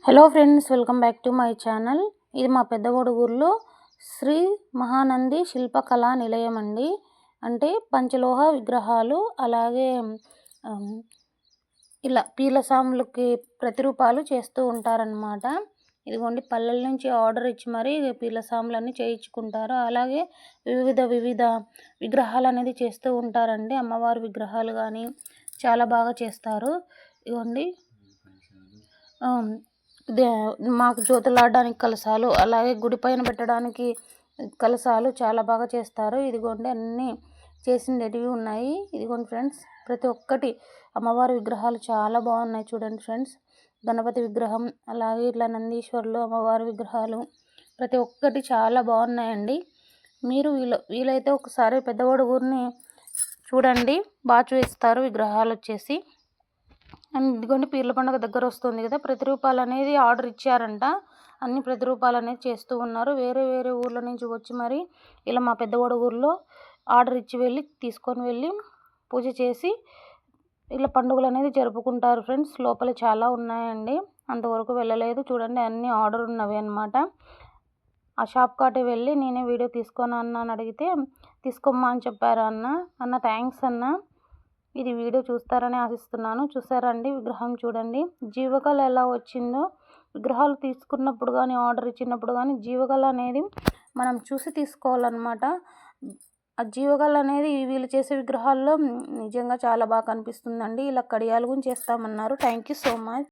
Hello friends, welcome back to my channel. ఇది మా పెద్దగొడుగూరులో శ్రీ మహానంది శిల్పకళా నిలయం అండి. అంటే పంచలోహ విగ్రహాలు, అలాగే ఇలా పీలసాములకి ప్రతిరూపాలు చేస్తూ ఉంటారనమాట. ఇదిగోండి, పల్లెల నుంచి ఆర్డర్ ఇచ్చి మరీ పీలసాములన్నీ చేయించుకుంటారు. అలాగే వివిధ విగ్రహాలు అనేది చేస్తూ ఉంటారండి. అమ్మవారి విగ్రహాలు కానీ చాలా బాగా చేస్తారు. ఇదిగోండి, మాకు జ్యోతులాడడానికి కలశాలు, అలాగే గుడి పైన పెట్టడానికి కలశాలు చాలా బాగా చేస్తారు. ఇదిగోండి, అన్నీ చేసిండేటివి ఉన్నాయి. ఇదిగోండి ఫ్రెండ్స్, ప్రతి ఒక్కటి అమ్మవారి విగ్రహాలు చాలా బాగున్నాయి. చూడండి ఫ్రెండ్స్, గణపతి విగ్రహం, అలాగే ఇట్లా నందీశ్వరులు, అమ్మవారి విగ్రహాలు ప్రతి ఒక్కటి చాలా బాగున్నాయండి. మీరు వీలైతే ఒకసారి పెద్దగొడుగూరుని చూడండి, బాగా చూపిస్తారు విగ్రహాలు వచ్చేసి. అండ్ ఇదిగోండి, పీర్ల పండుగ దగ్గర వస్తుంది కదా, ప్రతిరూపాలు అనేది ఆర్డర్ ఇచ్చారంట. అన్ని ప్రతిరూపాలు అనేది చేస్తూ ఉన్నారు. వేరే వేరే ఊర్ల నుంచి వచ్చి మరి ఇలా మా పెద్దగొడుగూరులో ఆర్డర్ ఇచ్చి తీసుకొని వెళ్ళి పూజ చేసి ఇలా పండుగలు అనేది జరుపుకుంటారు ఫ్రెండ్స్. లోపల చాలా ఉన్నాయండి, అంతవరకు వెళ్ళలేదు. చూడండి, అన్నీ ఆర్డర్ ఉన్నవి అనమాట. ఆ షాప్ కాటే వెళ్ళి నేనే వీడియో తీసుకోను అన్న అని అడిగితే తీసుకోమ్మా అని చెప్పారు. అన్న థ్యాంక్స్ అన్న, ఇది వీడియో చూస్తారని ఆశిస్తున్నాను. చూసారండి విగ్రహం, చూడండి జీవకళ ఎలా వచ్చిందో. విగ్రహాలు తీసుకున్నప్పుడు కానీ ఆర్డర్ ఇచ్చినప్పుడు కానీ జీవకళ అనేది మనం చూసి తీసుకోవాలన్నమాట. ఆ జీవకళ అనేది వీళ్ళు చేసే విగ్రహాల్లో నిజంగా చాలా బాగా కనిపిస్తుందండి. ఇలా కడియాలు కూడా చేస్తామన్నారు. Thank you so much.